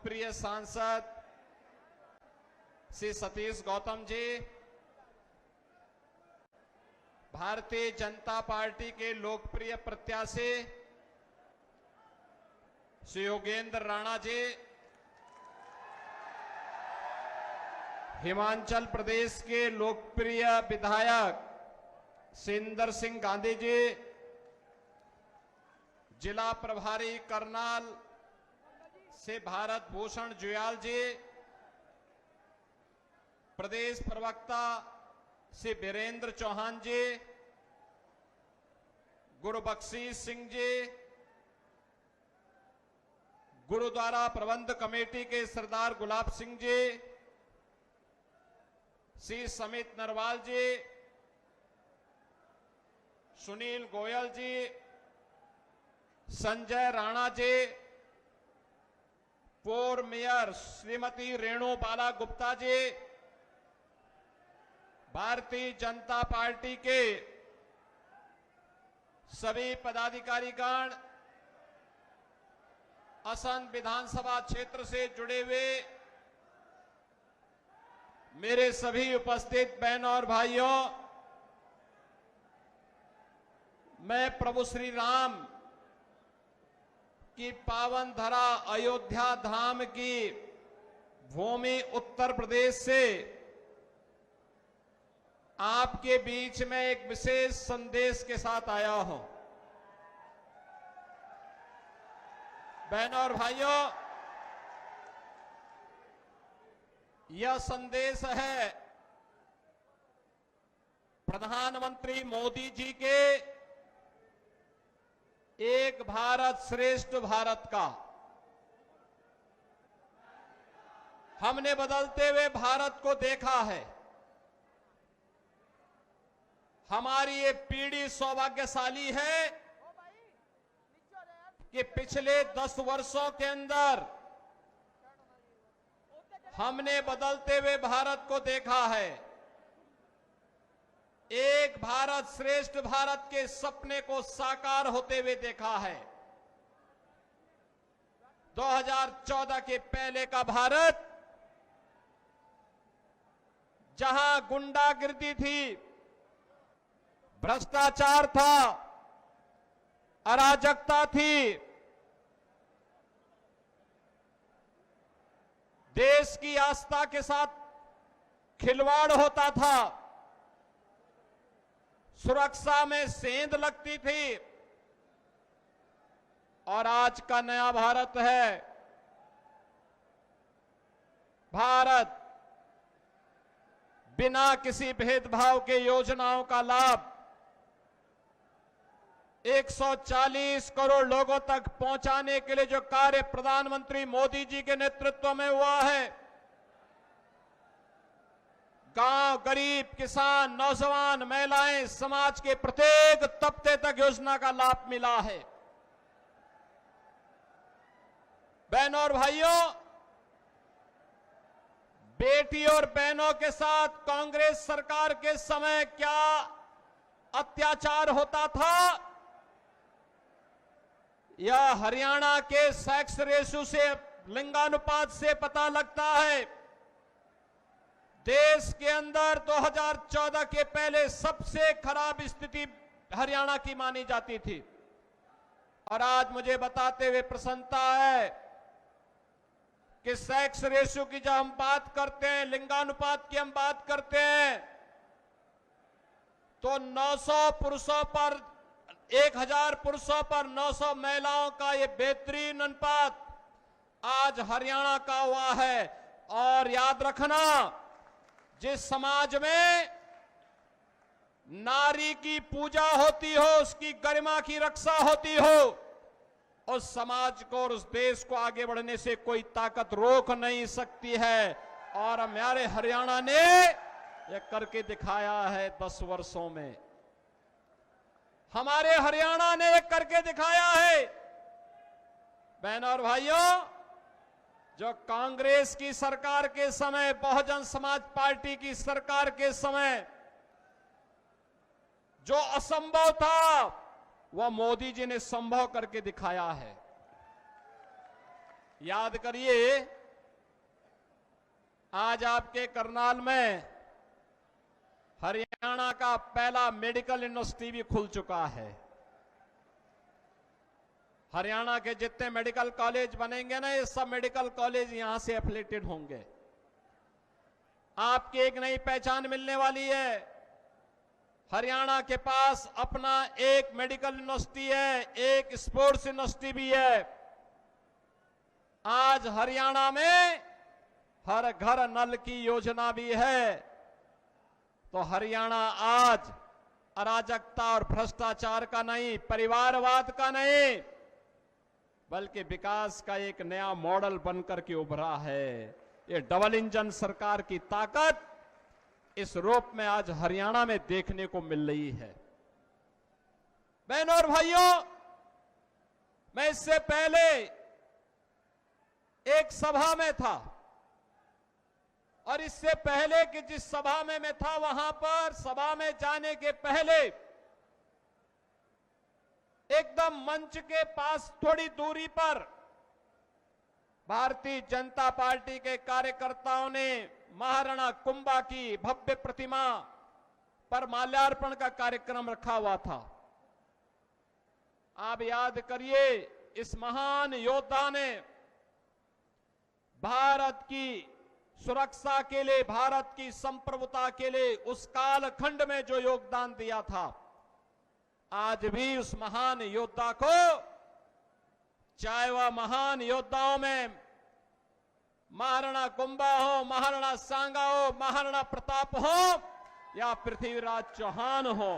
लोकप्रिय सांसद श्री सतीश गौतम जी, भारतीय जनता पार्टी के लोकप्रिय प्रत्याशी श्री योगेंद्र राणा जी, हिमाचल प्रदेश के लोकप्रिय विधायक सिंदर सिंह गांधी जी, जिला प्रभारी करनाल से भारत भूषण जुयाल जी, प्रदेश प्रवक्ता श्री वीरेंद्र चौहान जी, गुरु बख्शीश सिंह जी, गुरुद्वारा प्रबंध कमेटी के सरदार गुलाब सिंह जी, श्री समित नरवाल जी, सुनील गोयल जी, संजय राणा जी, पूर्व मेयर श्रीमती रेणु बाला गुप्ता जी, भारतीय जनता पार्टी के सभी पदाधिकारीगण, असम विधानसभा क्षेत्र से जुड़े हुए मेरे सभी उपस्थित बहनों और भाइयों, मैं प्रभु श्री राम की पावन धरा अयोध्या धाम की भूमि उत्तर प्रदेश से आपके बीच में एक विशेष संदेश के साथ आया हूं। बहनों और भाइयों, यह संदेश है प्रधानमंत्री मोदी जी के एक भारत श्रेष्ठ भारत का। हमने बदलते हुए भारत को देखा है। हमारी ये पीढ़ी सौभाग्यशाली है कि पिछले 10 वर्षों के अंदर हमने बदलते हुए भारत को देखा है। एक भारत श्रेष्ठ भारत के सपने को साकार होते हुए देखा है। 2014 के पहले का भारत, जहां गुंडागिर्दी थी, भ्रष्टाचार था, अराजकता थी, देश की आस्था के साथ खिलवाड़ होता था, सुरक्षा में सेंध लगती थी, और आज का नया भारत है। भारत बिना किसी भेदभाव के योजनाओं का लाभ 140 करोड़ लोगों तक पहुंचाने के लिए जो कार्य प्रधानमंत्री मोदी जी के नेतृत्व में हुआ है, गांव, गरीब, किसान, नौजवान, महिलाएं, समाज के प्रत्येक तबके तक योजना का लाभ मिला है। बहनों और भाइयों, बेटी और बहनों के साथ कांग्रेस सरकार के समय क्या अत्याचार होता था, यह हरियाणा के सेक्स रेशियो से, लिंगानुपात से पता लगता है। देश के अंदर 2014 के पहले सबसे खराब स्थिति हरियाणा की मानी जाती थी। और आज मुझे बताते हुए प्रसन्नता है कि सेक्स रेशियो की जब हम बात करते हैं, लिंगानुपात की हम बात करते हैं, तो 900 पुरुषों पर 1000 पुरुषों पर 900 महिलाओं का ये बेहतरीन अनुपात आज हरियाणा का हुआ है। और याद रखना, जिस समाज में नारी की पूजा होती हो, उसकी गरिमा की रक्षा होती हो, उस समाज को और उस देश को आगे बढ़ने से कोई ताकत रोक नहीं सकती है। और हमारे हरियाणा ने यह करके दिखाया है 10 वर्षों में। हमारे हरियाणा ने यह करके दिखाया है। बहनों और भाइयों, जो कांग्रेस की सरकार के समय, बहुजन समाज पार्टी की सरकार के समय जो असंभव था, वह मोदी जी ने संभव करके दिखाया है। याद करिए, आज आपके करनाल में हरियाणा का पहला मेडिकल यूनिवर्सिटी भी खुल चुका है। हरियाणा के जितने मेडिकल कॉलेज बनेंगे ना, ये सब मेडिकल कॉलेज यहां से एफिलेटेड होंगे। आपकी एक नई पहचान मिलने वाली है। हरियाणा के पास अपना एक मेडिकल यूनिवर्सिटी है, एक स्पोर्ट्स यूनिवर्सिटी भी है। आज हरियाणा में हर घर नल की योजना भी है। तो हरियाणा आज अराजकता और भ्रष्टाचार का नहीं, परिवारवाद का नहीं, बल्कि विकास का एक नया मॉडल बनकर के उभरा है। ये डबल इंजन सरकार की ताकत इस रूप में आज हरियाणा में देखने को मिल रही है। बहनों और भाइयों, मैं इससे पहले एक सभा में था और इससे पहले कि जिस सभा में मैं था, वहां पर सभा में जाने के पहले एकदम मंच के पास थोड़ी दूरी पर भारतीय जनता पार्टी के कार्यकर्ताओं ने महाराणा कुंभा की भव्य प्रतिमा पर माल्यार्पण का कार्यक्रम रखा हुआ था। आप याद करिए, इस महान योद्धा ने भारत की सुरक्षा के लिए, भारत की संप्रभुता के लिए उस कालखंड में जो योगदान दिया था, आज भी उस महान योद्धा को, चाहे वह महान योद्धाओं में महाराणा कुंभा हो, महाराणा सांगा हो, महाराणा प्रताप हो या पृथ्वीराज चौहान हो,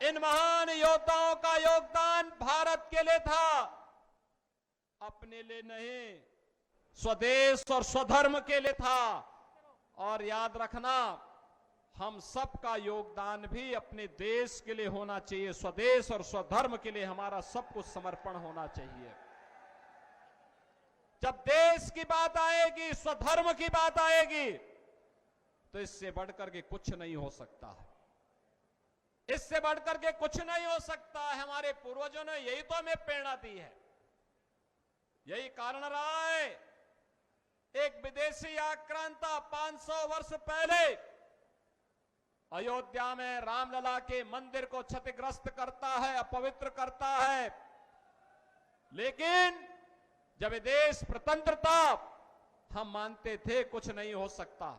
इन महान योद्धाओं का योगदान भारत के लिए था, अपने लिए नहीं, स्वदेश और स्वधर्म के लिए था। और याद रखना, हम सबका योगदान भी अपने देश के लिए होना चाहिए। स्वदेश और स्वधर्म के लिए हमारा सब कुछ समर्पण होना चाहिए। जब देश की बात आएगी, स्वधर्म की बात आएगी, तो इससे बढ़कर के कुछ नहीं हो सकता है। इससे बढ़कर के कुछ नहीं हो सकता है। हमारे पूर्वजों ने यही तो हमें प्रेरणा दी है। यही कारण रहा है, एक विदेशी आक्रांता 500 वर्ष पहले अयोध्या में रामलला के मंदिर को क्षतिग्रस्त करता है, अपवित्र करता है। लेकिन जब ये देश स्वतंत्र था, हम मानते थे कुछ नहीं हो सकता,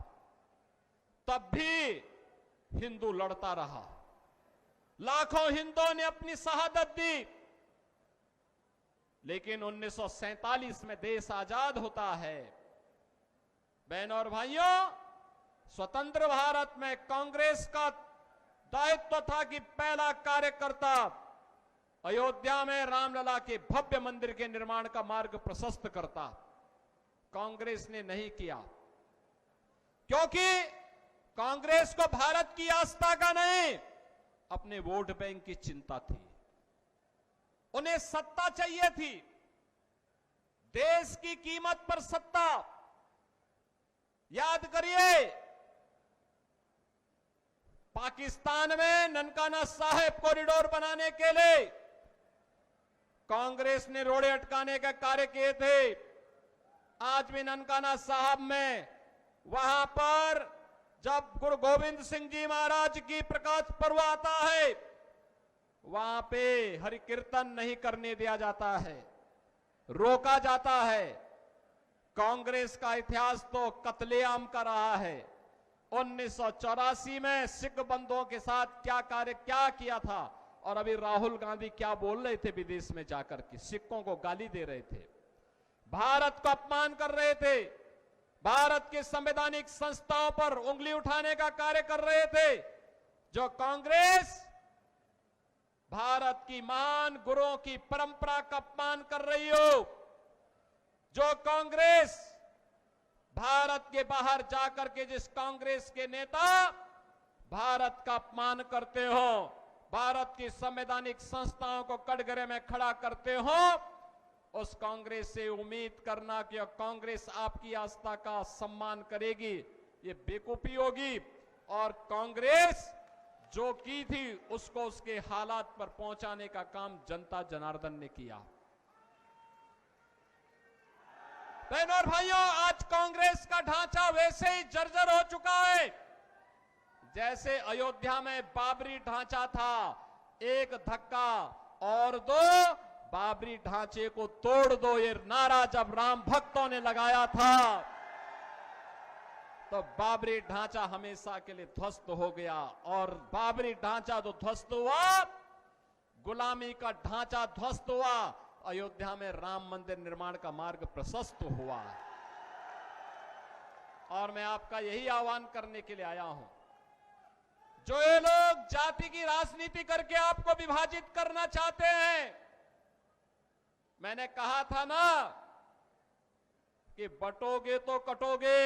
तब भी हिंदू लड़ता रहा। लाखों हिंदुओं ने अपनी शहादत दी। लेकिन 1947 में देश आजाद होता है। बहनों और भाइयों, स्वतंत्र भारत में कांग्रेस का दायित्व था कि पहला कार्यकर्ता अयोध्या में रामलला के भव्य मंदिर के निर्माण का मार्ग प्रशस्त करता। कांग्रेस ने नहीं किया, क्योंकि कांग्रेस को भारत की आस्था का नहीं, अपने वोट बैंक की चिंता थी। उन्हें सत्ता चाहिए थी, देश की कीमत पर सत्ता। याद करिए, पाकिस्तान में ननकाना साहिब कॉरिडोर बनाने के लिए कांग्रेस ने रोड़े अटकाने का कार्य किए थे। आज भी ननकाना साहिब में, वहां पर जब गुरु गोविंद सिंह जी महाराज की प्रकाश पर्व आता है, वहां पे हरि कीर्तन नहीं करने दिया जाता है, रोका जाता है। कांग्रेस का इतिहास तो कत्लेआम का रहा है। 1984 में सिख बंधुओं के साथ क्या किया था, और अभी राहुल गांधी क्या बोल रहे थे विदेश में जाकर के, सिखों को गाली दे रहे थे, भारत का अपमान कर रहे थे, भारत के संवैधानिक संस्थाओं पर उंगली उठाने का कार्य कर रहे थे। जो कांग्रेस भारत की महान गुरुओं की परंपरा का अपमान कर रही हो, जो कांग्रेस भारत के बाहर जाकर के जिस कांग्रेस के नेता भारत का अपमान करते हो, भारत की संवैधानिक संस्थाओं को कटघरे में खड़ा करते हो, उस कांग्रेस से उम्मीद करना कि कांग्रेस आपकी आस्था का सम्मान करेगी, ये बेवकूफी होगी। और कांग्रेस जो की थी उसको उसके हालात पर पहुंचाने का काम जनता जनार्दन ने किया। बहनों और भाइयों, आज कांग्रेस का ढांचा वैसे ही जर्जर हो चुका है जैसे अयोध्या में बाबरी ढांचा था। एक धक्का और दो, बाबरी ढांचे को तोड़ दो, ये नारा जब राम भक्तों ने लगाया था तो बाबरी ढांचा हमेशा के लिए ध्वस्त हो गया। और बाबरी ढांचा जो ध्वस्त हुआ, गुलामी का ढांचा ध्वस्त हुआ, अयोध्या में राम मंदिर निर्माण का मार्ग प्रशस्त हुआ। और मैं आपका यही आह्वान करने के लिए आया हूं, जो ये लोग जाति की राजनीति करके आपको विभाजित करना चाहते हैं, मैंने कहा था ना कि बटोगे तो कटोगे,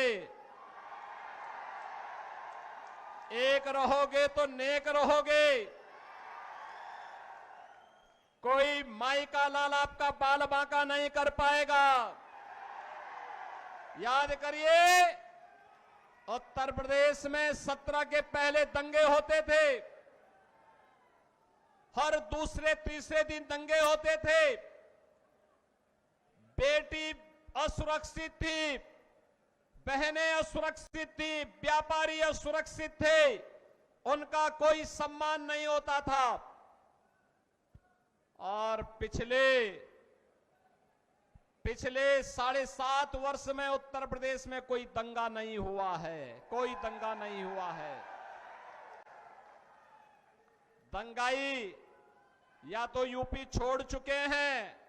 एक रहोगे तो नेक रहोगे। कोई माई का लाल आपका बाल बांका नहीं कर पाएगा। याद करिए, उत्तर प्रदेश में 17 के पहले दंगे होते थे, हर दूसरे तीसरे दिन दंगे होते थे। बेटी असुरक्षित थी, बहनें असुरक्षित थी, व्यापारी असुरक्षित थे, उनका कोई सम्मान नहीं होता था। और पिछले 7.5 वर्ष में उत्तर प्रदेश में कोई दंगा नहीं हुआ है, कोई दंगा नहीं हुआ है। दंगाई या तो यूपी छोड़ चुके हैं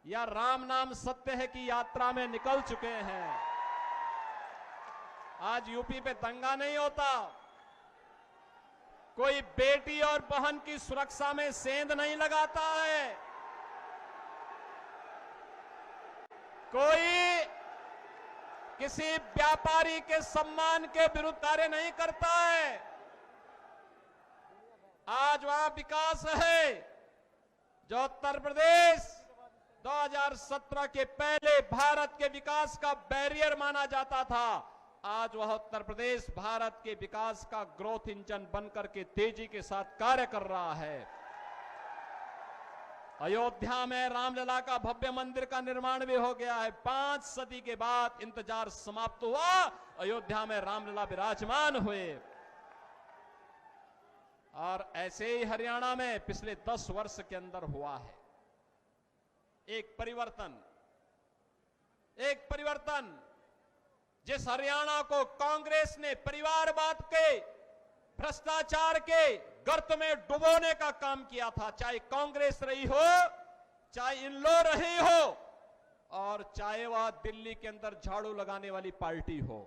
या राम नाम सत्य है की यात्रा में निकल चुके हैं। आज यूपी पे दंगा नहीं होता, कोई बेटी और बहन की सुरक्षा में सेंध नहीं लगाता है, कोई किसी व्यापारी के सम्मान के विरुद्ध कार्य नहीं करता है। आज वहां विकास है जो उत्तर प्रदेश 2017 के पहले भारत के विकास का बैरियर माना जाता था। आज वह उत्तर प्रदेश भारत के विकास का ग्रोथ इंजन बनकर के तेजी के साथ कार्य कर रहा है। अयोध्या में रामलला का भव्य मंदिर का निर्माण भी हो गया है। 5 सदी के बाद इंतजार समाप्त हुआ, अयोध्या में रामलला विराजमान हुए। और ऐसे ही हरियाणा में पिछले 10 वर्ष के अंदर हुआ है एक परिवर्तन। जिस हरियाणा को कांग्रेस ने परिवारवाद के, भ्रष्टाचार के गर्त में डुबोने का काम किया था, चाहे कांग्रेस रही हो, चाहे इनलो रही हो, और चाहे वह दिल्ली के अंदर झाड़ू लगाने वाली पार्टी हो।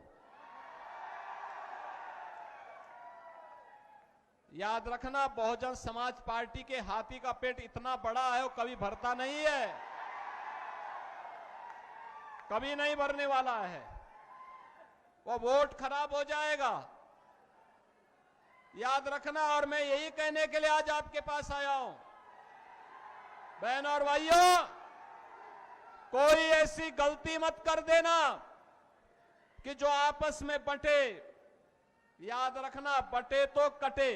याद रखना, बहुजन समाज पार्टी के हाथी का पेट इतना बड़ा है वो कभी भरता नहीं है, कभी नहीं भरने वाला है, वो वोट खराब हो जाएगा। याद रखना। और मैं यही कहने के लिए आज आपके पास आया हूं, बहनों और भाइयों, कोई ऐसी गलती मत कर देना कि जो आपस में बंटे। याद रखना, बंटे तो कटे,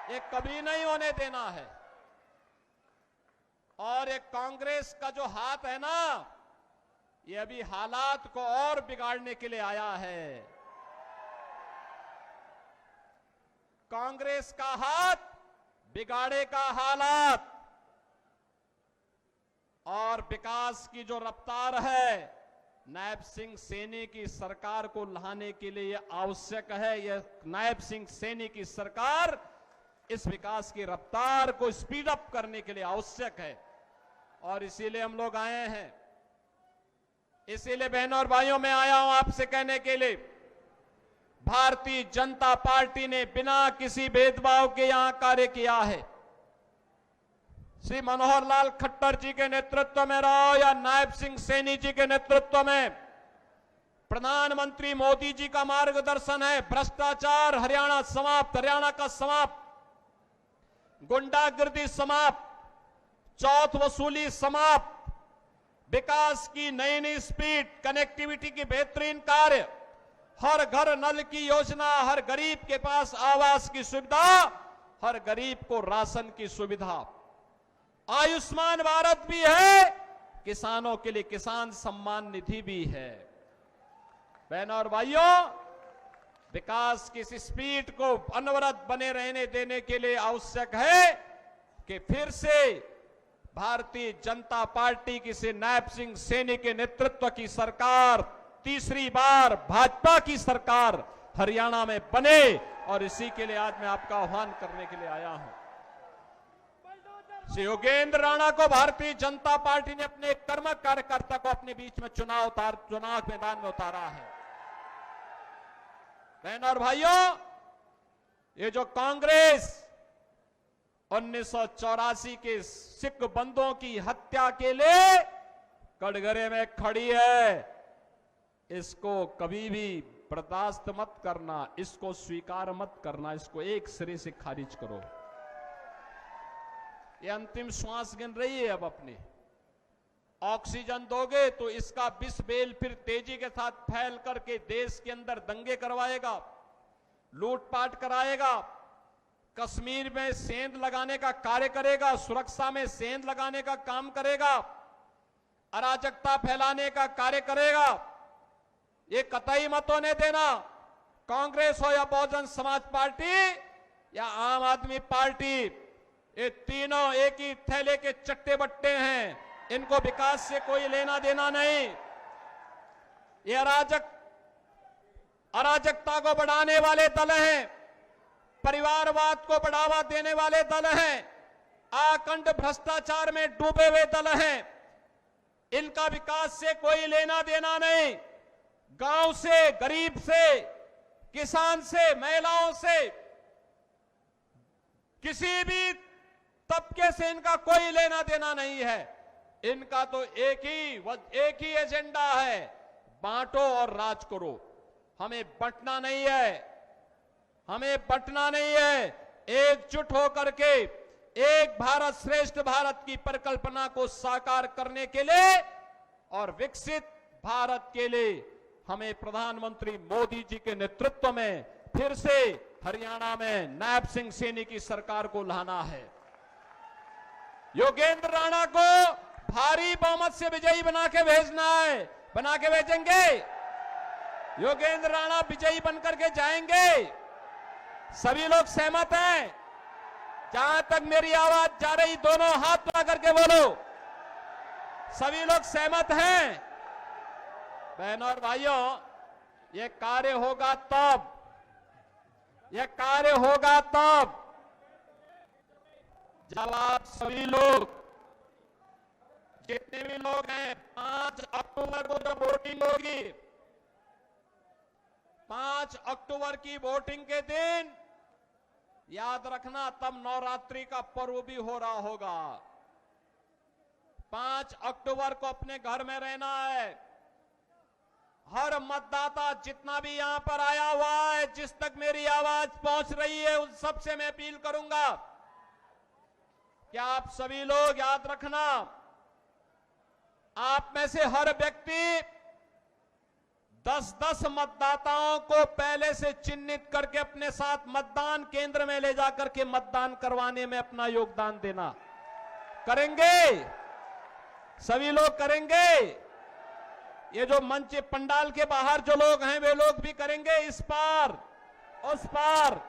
ये कभी नहीं होने देना है। और ये कांग्रेस का जो हाथ है ना, ये अभी हालात को और बिगाड़ने के लिए आया है। कांग्रेस का हाथ बिगाड़ेगा हालात। और विकास की जो रफ्तार है, नायब सिंह सैनी की सरकार को लाने के लिए यह आवश्यक है। यह नायब सिंह सैनी की सरकार इस विकास की रफ्तार को स्पीड अप करने के लिए आवश्यक है। और इसीलिए हम लोग आए हैं। इसीलिए बहनों और भाइयों, मैं आया हूं आपसे कहने के लिए, भारतीय जनता पार्टी ने बिना किसी भेदभाव के यहां कार्य किया है। श्री मनोहर लाल खट्टर जी के नेतृत्व में रहो या नायब सिंह सैनी जी के नेतृत्व में, प्रधानमंत्री मोदी जी का मार्गदर्शन है। भ्रष्टाचार हरियाणा समाप्त, हरियाणा का समाप्त, गुंडागर्दी समाप्त, चौथ वसूली समाप्त, विकास की नई नई स्पीड, कनेक्टिविटी की बेहतरीन कार्य, हर घर नल की योजना, हर गरीब के पास आवास की सुविधा, हर गरीब को राशन की सुविधा, आयुष्मान भारत भी है, किसानों के लिए किसान सम्मान निधि भी है। बहनों और भाइयों, विकास की इस स्पीड को अनवरत बने रहने देने के लिए आवश्यक है कि फिर से भारतीय जनता पार्टी की से नायब सिंह सैनी के नेतृत्व की सरकार, तीसरी बार भाजपा की सरकार हरियाणा में बने, और इसी के लिए आज मैं आपका आह्वान करने के लिए आया हूं। श्री योगेंद्र राणा को भारतीय जनता पार्टी ने अपने कर्मक कार्यकर्ता को अपने बीच में चुनाव मैदान में उतारा है। बहनों और भाइयों, ये जो कांग्रेस 1984 के सिख बंदों की हत्या के लिए कटघरे में खड़ी है, इसको कभी भी बर्दाश्त मत करना, इसको स्वीकार मत करना, इसको एक सिरे से खारिज करो। ये अंतिम श्वास गिन रही है, अब अपनी ऑक्सीजन दोगे तो इसका विष बेल फिर तेजी के साथ फैल करके देश के अंदर दंगे करवाएगा, लूटपाट कराएगा, कश्मीर में सेंध लगाने का कार्य करेगा, सुरक्षा में सेंध लगाने का काम करेगा, अराजकता फैलाने का कार्य करेगा। ये कतई मत होने देना। कांग्रेस हो या बहुजन समाज पार्टी या आम आदमी पार्टी, ये तीनों एक ही थैले के चट्टे बट्टे हैं, इनको विकास से कोई लेना देना नहीं। ये अराजकता को बढ़ाने वाले दल हैं, परिवारवाद को बढ़ावा देने वाले दल हैं, आखंड भ्रष्टाचार में डूबे हुए दल हैं, इनका विकास से कोई लेना देना नहीं। गांव से, गरीब से, किसान से, महिलाओं से, किसी भी तबके से इनका कोई लेना देना नहीं है। इनका तो एक ही एजेंडा है, बांटो और राज करो। हमें बंटना नहीं है, हमें बंटना नहीं है। एकजुट होकर के एक भारत श्रेष्ठ भारत की परिकल्पना को साकार करने के लिए और विकसित भारत के लिए हमें प्रधानमंत्री मोदी जी के नेतृत्व में फिर से हरियाणा में नायब सिंह सैनी की सरकार को लाना है। योगेंद्र राणा को भारी बहुमत से विजयी बना के भेजना है। बना के भेजेंगे। योगेंद्र राणा विजयी बनकर के जाएंगे। सभी लोग सहमत हैं? जहां तक मेरी आवाज जा रही, दोनों हाथ उठा करके बोलो। सभी लोग सहमत हैं? बहनों और भाइयों, यह कार्य होगा तब जब आप सभी लोग, जितने भी लोग हैं, 5 अक्टूबर को जब वोटिंग होगी, 5 अक्टूबर की वोटिंग के दिन याद रखना, तब नवरात्रि का पर्व भी हो रहा होगा। 5 अक्टूबर को अपने घर में रहना है। हर मतदाता जितना भी यहां पर आया हुआ है, जिस तक मेरी आवाज पहुंच रही है, उन सबसे मैं अपील करूंगा कि आप सभी लोग याद रखना, आप में से हर व्यक्ति 10-10 मतदाताओं को पहले से चिन्हित करके अपने साथ मतदान केंद्र में ले जाकर के मतदान करवाने में अपना योगदान देना। करेंगे? सभी लोग करेंगे? ये जो मंच पंडाल के बाहर जो लोग हैं, वे लोग भी करेंगे। इस पार उस पार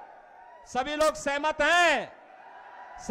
सभी लोग सहमत हैं?